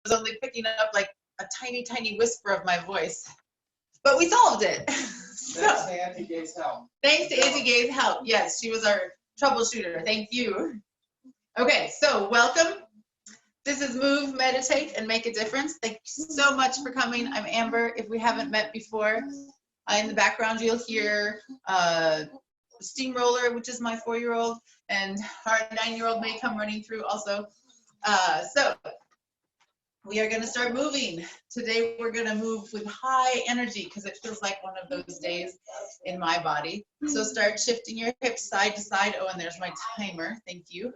was only picking up like a tiny, tiny whisper of my voice. But we solved it. So, thanks to Auntie Gay's help. Thanks to Auntie Gay's help. Yes, she was our troubleshooter. Thank you. Okay, so welcome. This is Move, Meditate, and Make a Difference. Thank you so much for coming. I'm Amber. If we haven't met before, in the background you'll hear Steamroller, which is my 4-year-old, and our 9-year-old may come running through also. So we are going to start moving. Today we're going to move with high energy because it feels like one of those days in my body. So start shifting your hips side to side. Oh, and there's my timer. Thank you.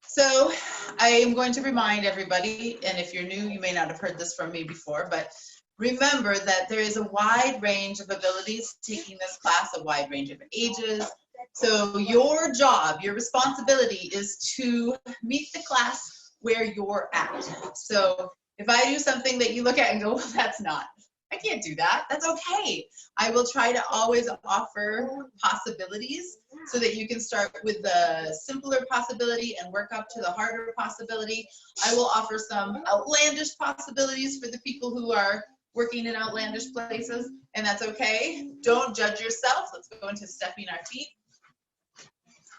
So I am going to remind everybody, and if you're new, you may not have heard this from me before, but remember that there is a wide range of abilities taking this class, a wide range of ages. So your job, your responsibility is to meet the class where you're at. So if I do something that you look at and go, well, that's not, I can't do that, that's okay. I will try to always offer possibilities so that you can start with the simpler possibility and work up to the harder possibility. I will offer some outlandish possibilities for the people who are working in outlandish places, and that's okay. Don't judge yourself. Let's go into stepping our feet.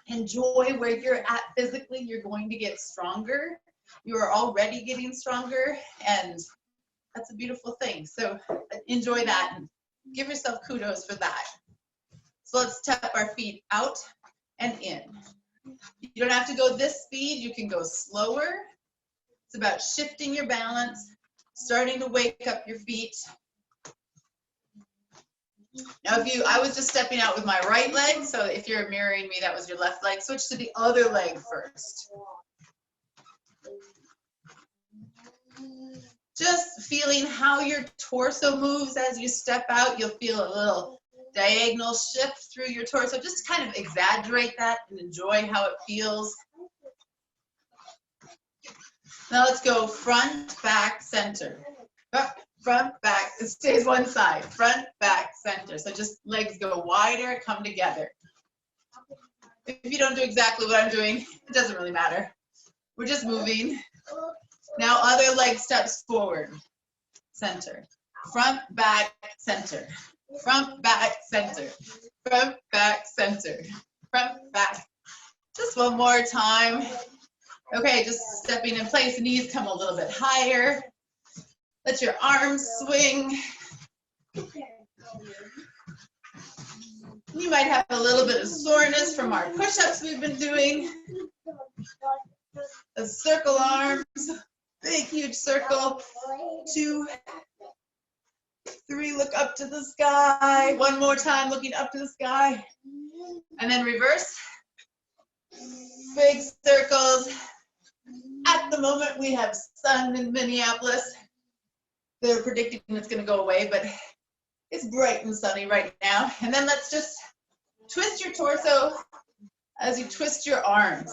Enjoy where you're at physically. You're going to get stronger. You are already getting stronger, and that's a beautiful thing. So enjoy that and give yourself kudos for that. So let's step our feet out and in. You don't have to go this speed. You can go slower. It's about shifting your balance, starting to wake up your feet. Now, I was just stepping out with my right leg, so if you're mirroring me, that was your left leg. Switch to the other leg first. Just feeling how your torso moves as you step out. You'll feel a little diagonal shift through your torso. Just kind of exaggerate that and enjoy how it feels. Now let's go front, back, center. Front, back, it stays one side. Front, back, center. So just legs go wider, come together. If you don't do exactly what I'm doing, it doesn't really matter. We're just moving. Now other leg steps forward. Center. Front, back, center. Front, back, center. Front, back, center. Front, back. Just one more time. Okay, just stepping in place. Knees come a little bit higher. Let your arms swing. You might have a little bit of soreness from our push-ups we've been doing. The circle arms, big, huge circle. 2, 3, look up to the sky. One more time, looking up to the sky. And then reverse. Big circles. At the moment, we have sun in Minneapolis. They're predicting it's going to go away, but it's bright and sunny right now. And then let's just twist your torso as you twist your arms.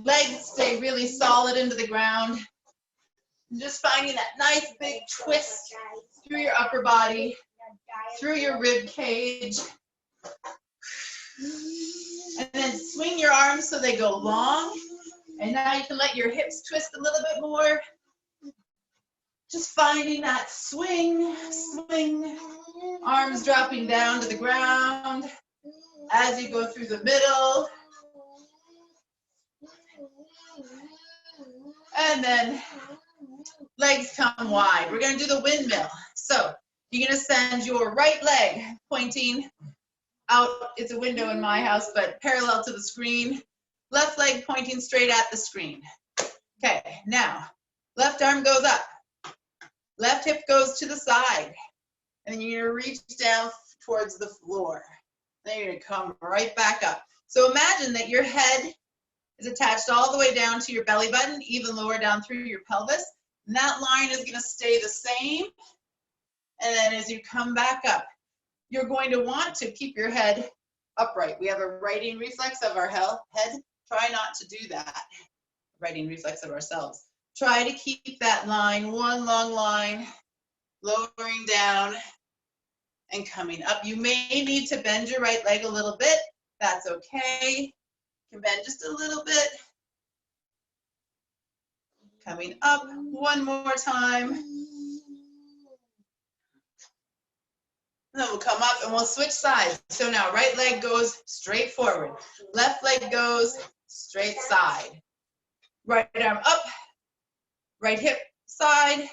Legs stay really solid into the ground. And just finding that nice big twist through your upper body, through your rib cage. And then swing your arms so they go long. And now you can let your hips twist a little bit more. Just finding that swing, swing, arms dropping down to the ground as you go through the middle. And then legs come wide. We're going to do the windmill. So you're going to send your right leg pointing out. It's a window in my house, but parallel to the screen. Left leg pointing straight at the screen. Okay, now left arm goes up. Left hip goes to the side, and then you're going to reach down towards the floor. Then you're going to come right back up. So imagine that your head is attached all the way down to your belly button, even lower down through your pelvis. And that line is going to stay the same. And then as you come back up, you're going to want to keep your head upright. We have a righting reflex of our head. Try not to do that. Righting reflex of ourselves. Try to keep that line, one long line, lowering down and coming up. You may need to bend your right leg a little bit. That's okay. You can bend just a little bit. Coming up one more time. And then we'll come up and we'll switch sides. So now right leg goes straight forward. Left leg goes straight side. Right arm up, right hip side,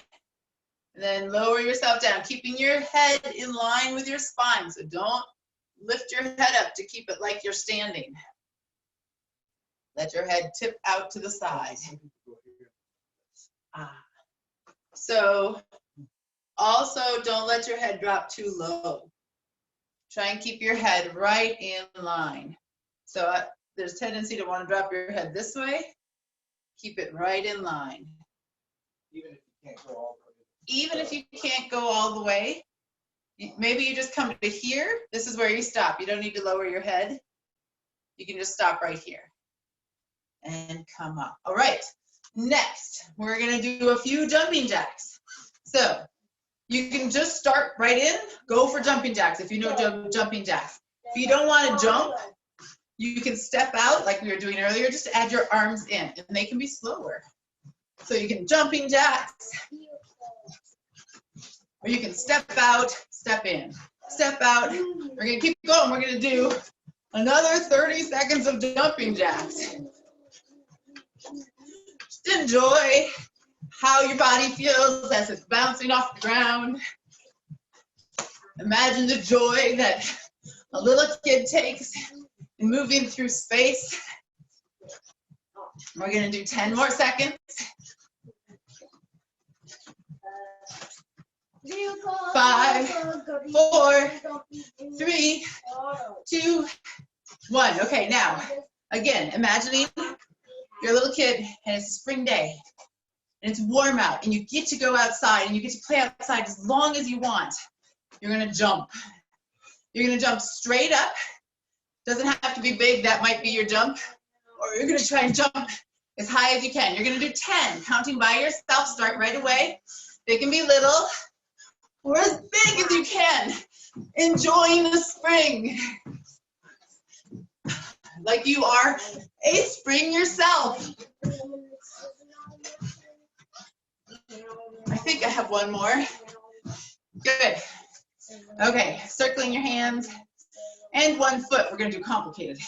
and then lower yourself down, keeping your head in line with your spine. So don't lift your head up to keep it like you're standing. Let your head tip out to the side. So also don't let your head drop too low. Try and keep your head right in line. So there's tendency to want to drop your head this way. Keep it right in line. Even if you can't go all the way, maybe you just come to here. This is where you stop. You don't need to lower your head. You can just stop right here and come up. All right, next, we're gonna do a few jumping jacks. So you can just start right in, go for jumping jacks if you know jumping jacks. If you don't want to jump, you can step out like we were doing earlier, just add your arms in, and they can be slower. So you can jumping jacks, or you can step out, step in, step out. We're gonna keep going. We're gonna do another 30 seconds of jumping jacks. Just enjoy how your body feels as it's bouncing off the ground. Imagine the joy that a little kid takes in moving through space. We're gonna do 10 more seconds. 5, 4, 3, 2, 1. Okay, now, again, imagining you're a little kid and it's a spring day and it's warm out and you get to go outside and you get to play outside as long as you want. You're gonna jump. You're gonna jump straight up. Doesn't have to be big, that might be your jump. Or you're gonna try and jump as high as you can. You're gonna do 10, counting by yourself, start right away. They can be little or as big as you can. Enjoying the spring. Like you are a spring yourself. I think I have one more. Good. Okay, circling your hands and one foot. We're gonna do complicated.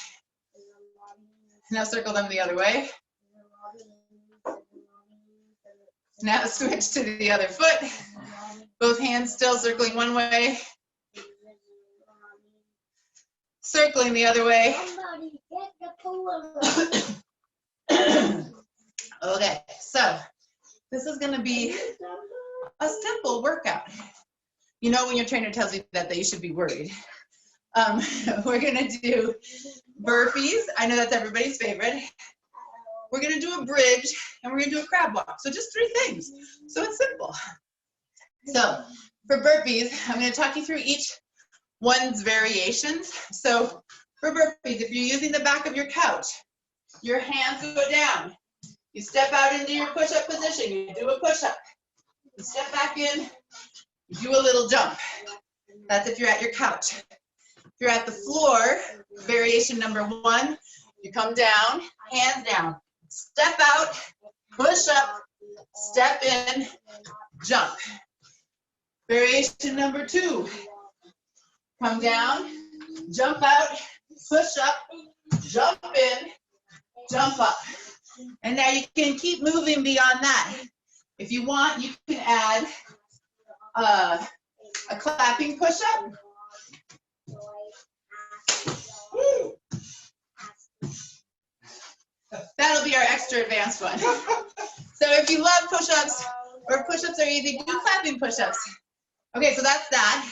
Now circle them the other way. Now switch to the other foot. Both hands still circling one way. Circling the other way. Okay, so this is gonna be a simple workout. You know when your trainer tells you that you should be worried. We're gonna do burpees. I know that's everybody's favorite. We're gonna do a bridge and we're gonna do a crab walk. So just 3 things. So it's simple. So for burpees, I'm gonna talk you through each one's variations. So for burpees, if you're using the back of your couch, your hands go down. You step out into your push-up position. You do a push-up. You step back in. You do a little jump. That's if you're at your couch. If you're at the floor, variation number 1, you come down, hands down. Step out, push up, step in, jump. Variation number 2, come down, jump out, push up, jump in, jump up. And now you can keep moving beyond that. If you want, you can add a clapping push-up. That'll be our extra advanced one. So if you love push-ups, or push-ups are easy, do clapping push-ups. Okay, so that's that.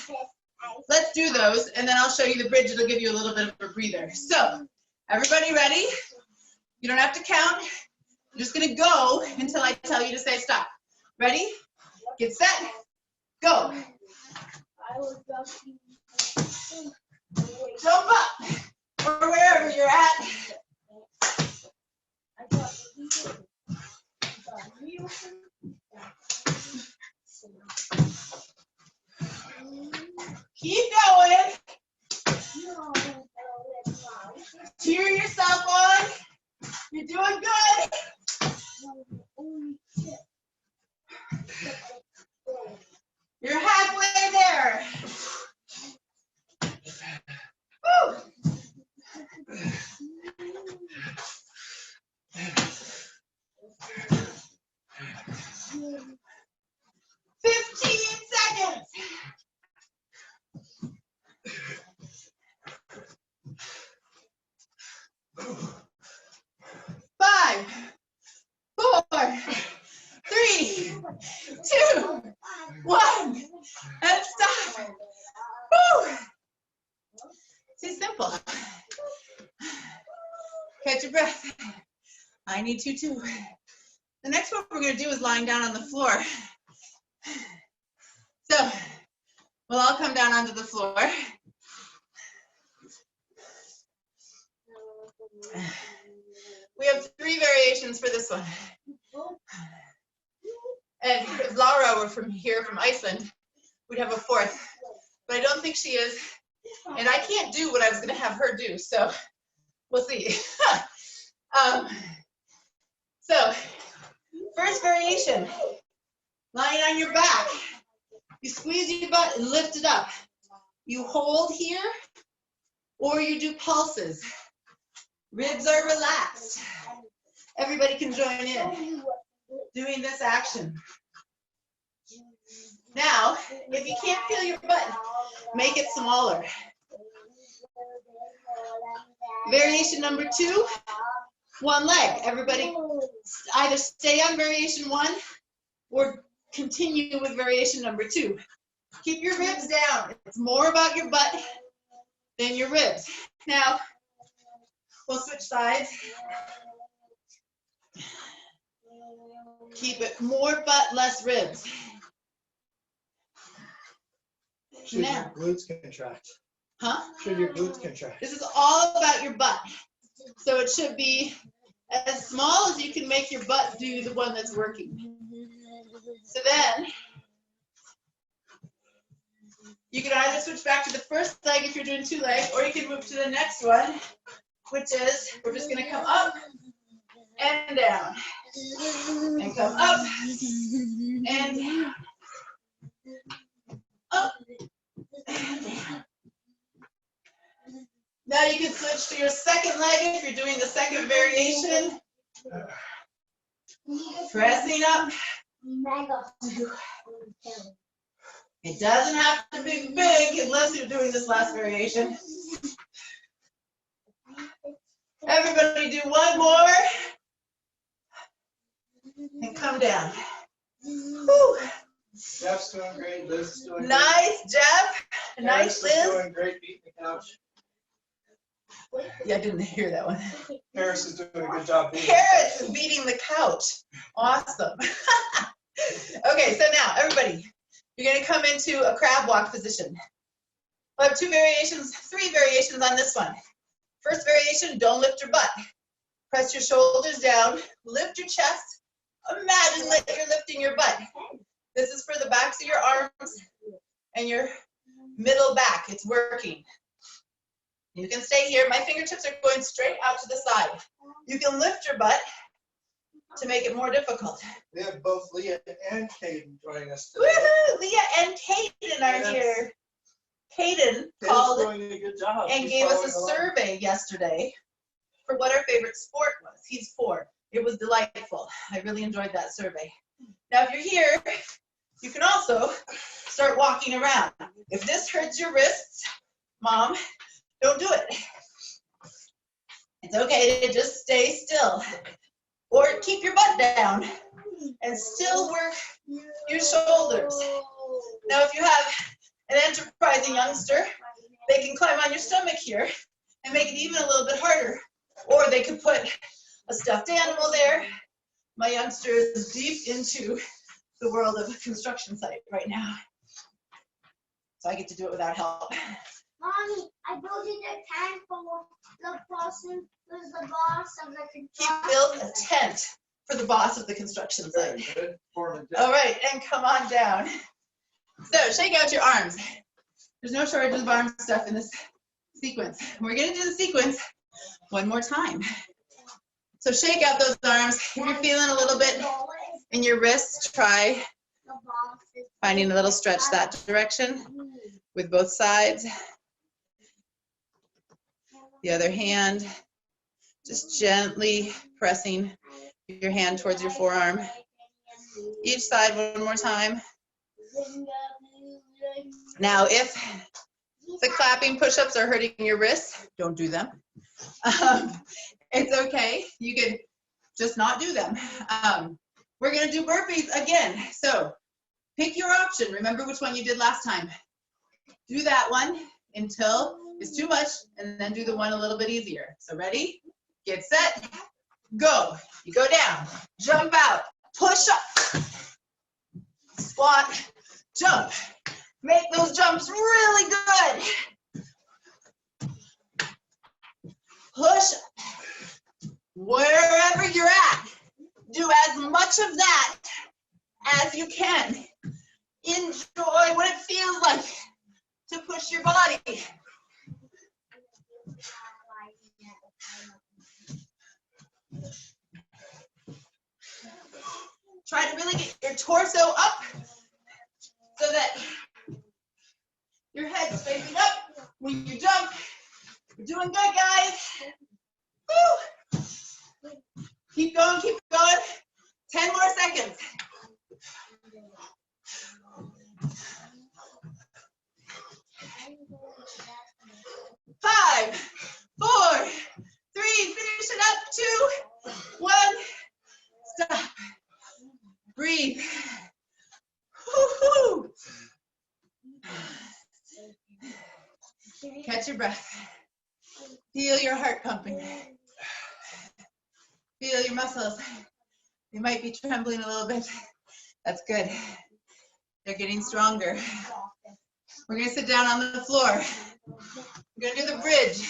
Let's do those, and then I'll show you the bridge. It'll give you a little bit of a breather. So, everybody ready? You don't have to count. You're just gonna go until I tell you to say stop. Ready? Get set. Go. Jump up, or wherever you're at. Keep going. Cheer yourself on. You're doing good. 15 seconds. 5, 4, 3, 2, 1, and stop. Woo! It's simple. Catch your breath. I need to too. The next one we're going to do is lying down on the floor. So we'll all come down onto the floor. We have 3 variations for this one. And if Laura were from Iceland, we'd have a 4th. But I don't think she is. And I can't do what I was going to have her do. So we'll see. So first variation, lying on your back. You squeeze your butt and lift it up. You hold here, or you do pulses. Ribs are relaxed. Everybody can join in doing this action. Now, if you can't feel your butt, make it smaller. Variation number 2, one leg. Everybody either stay on variation 1 or continue with variation number 2. Keep your ribs down. It's more about your butt than your ribs. Now, we'll switch sides. Keep it more butt, less ribs. Should Now, your glutes contract? huh? Should your glutes contract? This is all about your butt. So it should be as small as you can make your butt do the one that's working. So then, you can either switch back to the first leg if you're doing 2 legs, or you can move to the next one, which is, we're just going to come up and down. And come up and down. Up and down. Now you can switch to your second leg if you're doing the second variation. Pressing up. It doesn't have to be big unless you're doing this last variation. Everybody do one more. And come down. Whew. Jeff's doing great. Liz is doing great. Nice, Jeff. Nice, Paris is Liz. doing great beating the couch. Yeah, I didn't hear that one. Paris is doing a good job beating Paris is beating the couch. Awesome. Okay, so now, everybody, you're going to come into a crab walk position. We'll have 2 variations, 3 variations on this one. First variation, don't lift your butt. Press your shoulders down, lift your chest. Imagine that you're lifting your butt. This is for the backs of your arms and your middle back. It's working. You can stay here. My fingertips are going straight out to the side. You can lift your butt to make it more difficult. We have both Leah and Caden joining us today. Woohoo! Leah and Caden are here. Caden called doing a good job. and gave us a survey yesterday for what our favorite sport was. He's 4. It was delightful. I really enjoyed that survey. Now, if you're here, you can also start walking around. If this hurts your wrists, Mom, don't do it. It's okay to just stay still. Or keep your butt down and still work your shoulders. Now, if you have an enterprising youngster, they can climb on your stomach here and make it even a little bit harder. Or they could put a stuffed animal there. My youngster is deep into the world of a construction site right now. So I get to do it without help. Mommy, I built a tent for the person who's the boss of the construction. He built a tent for the boss of the construction Very site. good. All right, and come on down. So shake out your arms. There's no shortage of arm stuff in this sequence. We're going to do the sequence one more time. So shake out those arms. If you're feeling a little bit in your wrists, try finding a little stretch that direction with both sides. The other hand, just gently pressing your hand towards your forearm. Each side one more time. Now, if the clapping push-ups are hurting your wrists, don't do them. It's okay. You can just not do them. We're going to do burpees again. So pick your option. Remember which one you did last time. Do that one until it's too much, and then do the one a little bit easier. So ready, get set, go. You go down, jump out, push up, squat, jump. Make those jumps really good. Push up. Wherever you're at, do as much of that as you can. Enjoy what it feels like to push your body. Try to really get your torso up so that your head's facing up when you jump. You're doing good, guys. Woo. Keep going, keep going. 10 more seconds. 5, 4, 3, finish it up. 2, 1, stop. Breathe. Woo-hoo. Catch your breath. Feel your heart pumping. Feel your muscles. They might be trembling a little bit. That's good. They're getting stronger. We're going to sit down on the floor. We're going to do the bridge.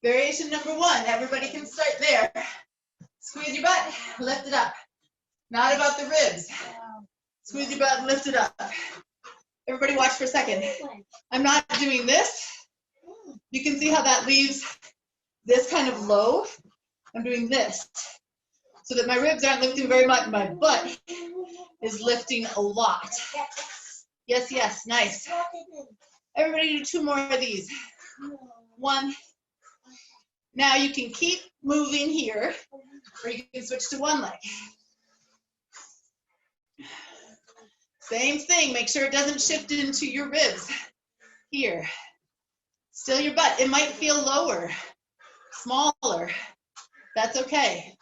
Variation number 1. Everybody can start there. Squeeze your butt, lift it up. Not about the ribs. Squeeze your butt and lift it up. Everybody watch for a second. I'm not doing this. You can see how that leaves this kind of low. I'm doing this so that my ribs aren't lifting very much. My butt is lifting a lot. Yes, yes, nice. Everybody do 2 more of these. 1. Now you can keep moving here, or you can switch to one leg. Same thing, make sure it doesn't shift into your ribs. Here. Still your butt. It might feel lower, smaller. That's okay.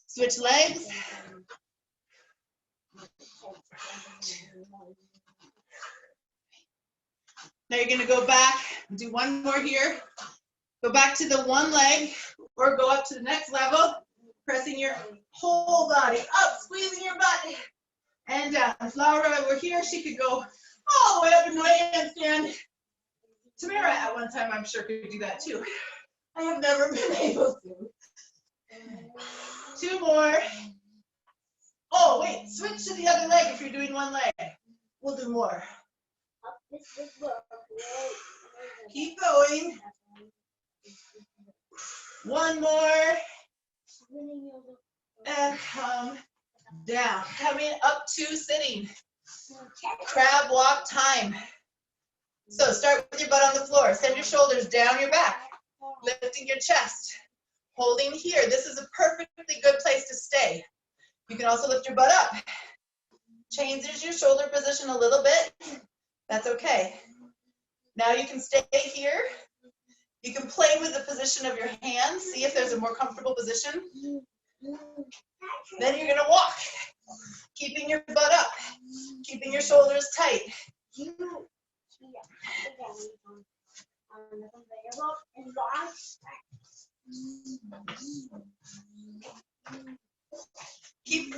Switch legs. Now you're going to go back, do 1 more here. Go back to the 1 leg, or go up to the next level, pressing your whole body up, squeezing your butt, and down. If Laura were here, she could go all the way up into a handstand. Tamara at one time, I'm sure, could do that too. I have never been able to. 2 more. Oh, wait, switch to the other leg if you're doing 1 leg. We'll do more. Keep going. 1 more. And come down. Coming up to sitting. Crab walk time. So start with your butt on the floor. Send your shoulders down your back. Lifting your chest. Holding here. This is a perfectly good place to stay. You can also lift your butt up. Changes your shoulder position a little bit. That's okay. Now you can stay here. You can play with the position of your hands. See if there's a more comfortable position. Then you're going to walk. Keeping your butt up. Keeping your shoulders tight. Keep your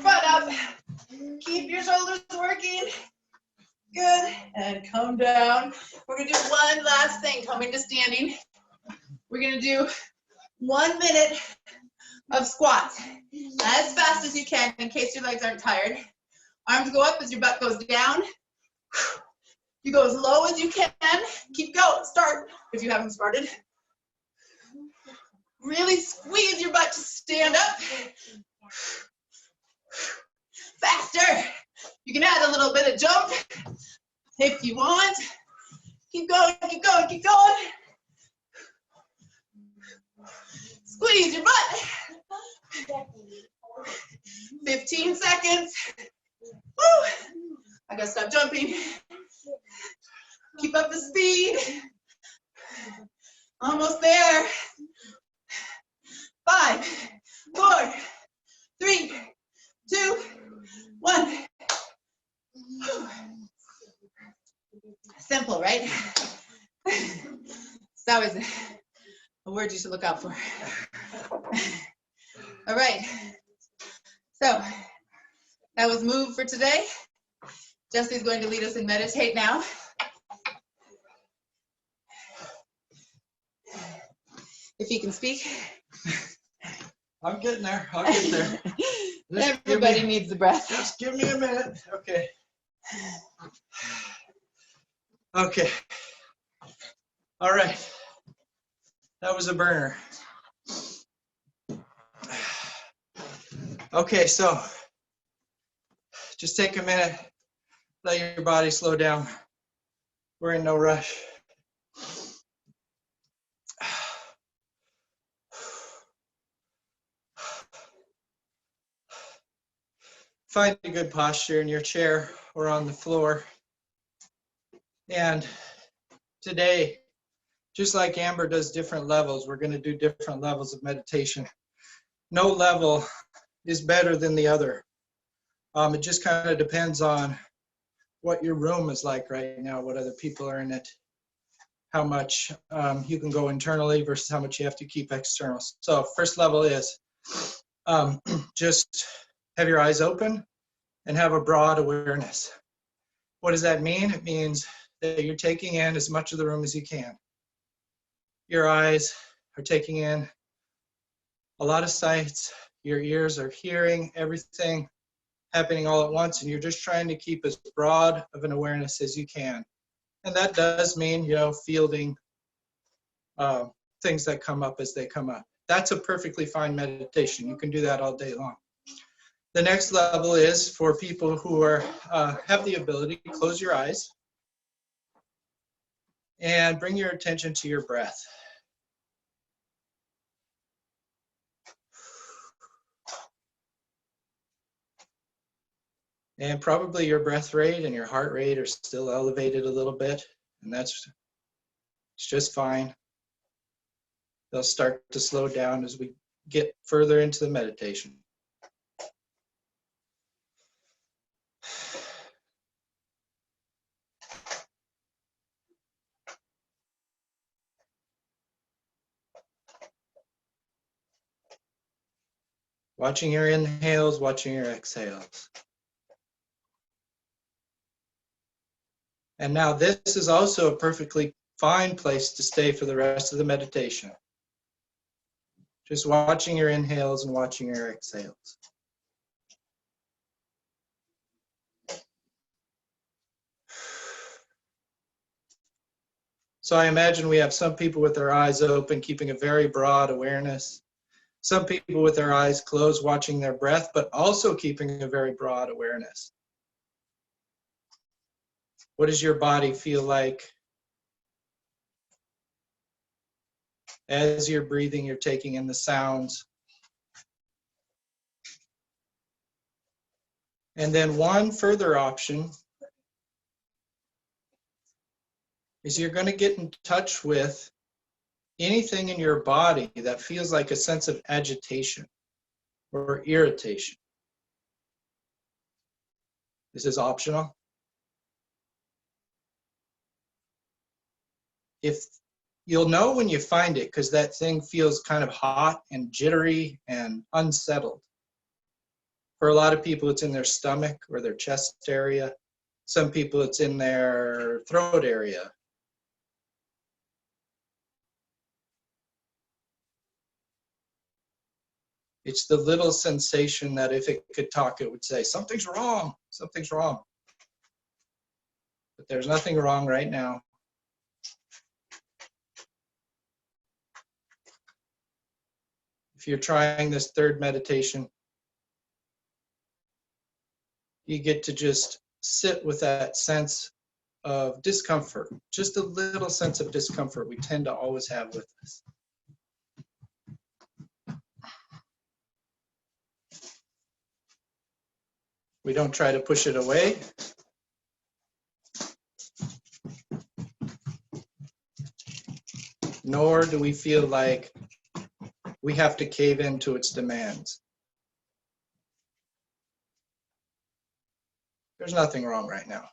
butt up. Keep your shoulders working. Good. And come down. We're going to do one last thing. Coming to standing. We're going to do 1 minute of squats. As fast as you can in case your legs aren't tired. Arms go up as your butt goes down. You go as low as you can. Keep going. Start if you haven't started. Really squeeze your butt to stand up. Faster. You can add a little bit of jump if you want. Keep going, keep going, keep going. Squeeze your butt. 15 seconds. Woo! I gotta stop jumping. Keep up the speed. Almost there. 5, 4, 3, 2, 1. Simple, right? That was a word you should look out for. All right. So that was Move for today. Jesse's going to lead us in Meditate now. If he can speak. I'm getting there. I'll get there. Everybody needs the breath. Just give me a minute. Okay. Okay. All right. That was a burner. Okay, so just take a minute. Let your body slow down. We're in no rush. Find a good posture in your chair or on the floor. And today, just like Amber does different levels, we're going to do different levels of meditation. No level is better than the other. It just kind of depends on what your room is like right now, what other people are in it, how much you can go internally versus how much you have to keep external. So first level is just have your eyes open and have a broad awareness. What does that mean? It means that you're taking in as much of the room as you can. Your eyes are taking in a lot of sights. Your ears are hearing everything happening all at once, and you're just trying to keep as broad of an awareness as you can. And that does mean, fielding things that come up as they come up. That's a perfectly fine meditation. You can do that all day long. The next level is for people who are have the ability to close your eyes and bring your attention to your breath. And probably your breath rate and your heart rate are still elevated a little bit, and it's just fine. They'll start to slow down as we get further into the meditation. Watching your inhales, watching your exhales. And now this is also a perfectly fine place to stay for the rest of the meditation. Just watching your inhales and watching your exhales. So I imagine we have some people with their eyes open, keeping a very broad awareness. Some people with their eyes closed, watching their breath, but also keeping a very broad awareness. What does your body feel like? As you're breathing, you're taking in the sounds. And then one further option is you're going to get in touch with anything in your body that feels like a sense of agitation or irritation. This is optional. If you'll know when you find it, because that thing feels kind of hot and jittery and unsettled. For a lot of people, it's in their stomach or their chest area. Some people, it's in their throat area. It's the little sensation that if it could talk, it would say, something's wrong, something's wrong. But there's nothing wrong right now. If you're trying this third meditation, you get to just sit with that sense of discomfort, just a little sense of discomfort we tend to always have with us. We don't try to push it away. Nor do we feel like we have to cave into its demands. There's nothing wrong right now.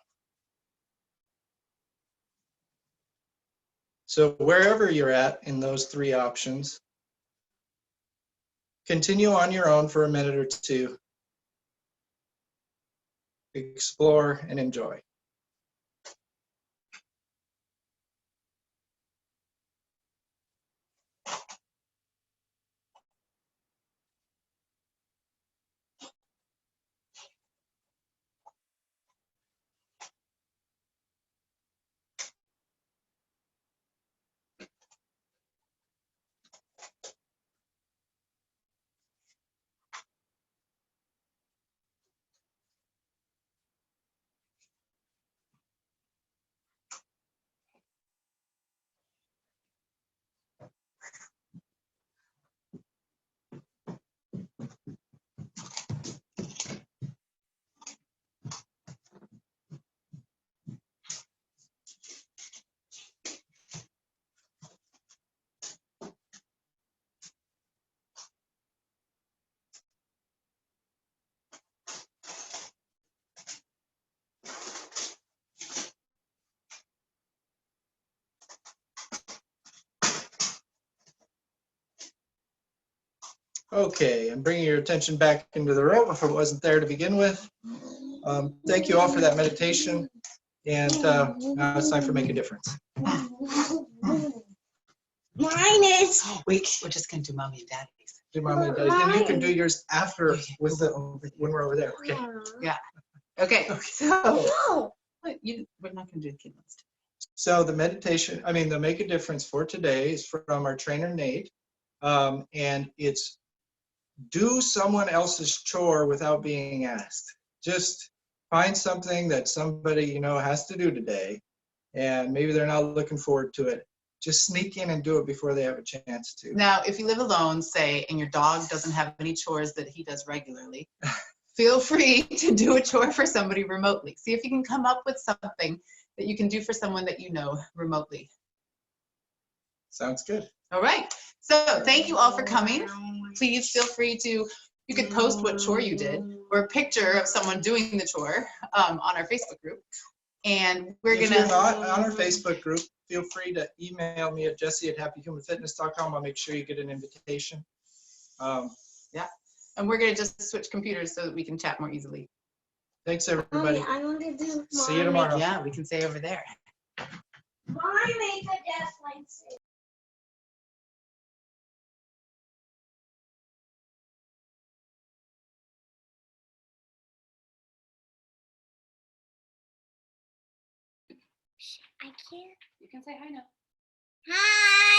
So wherever you're at in those three options, continue on your own for a minute or two. Explore and enjoy. Okay, and bringing your attention back into the room if it wasn't there to begin with. Thank you all for that meditation, and now it's time for Make a Difference. Mine is. Oh, wait, we're just gonna do mommy and daddy's. Do Mom and Daddy, and you can do yours after with the when we're over there. Okay. Yeah. Okay. So we're not gonna do the kid ones. So the meditation, the Make a Difference for today is from our trainer Nate, and it's do someone else's chore without being asked. Just find something that somebody you know has to do today, and maybe they're not looking forward to it. Just sneak in and do it before they have a chance to. Now, if you live alone, say, and your dog doesn't have any chores that he does regularly, feel free to do a chore for somebody remotely. See if you can come up with something that you can do for someone that you know remotely. Sounds good. All right. So thank you all for coming. Please feel free to, you could post what chore you did or a picture of someone doing the chore on our Facebook group. And we're If gonna. you're not on our Facebook group, feel free to email me at jesse@happyhumanfitness.com. I'll make sure you get an invitation. Yeah. And we're gonna just switch computers so that we can chat more easily. Thanks, everybody. I want to do. See you tomorrow. Yeah, we can say over there. Mine make a difference. I can't. You can say hi now. Hi.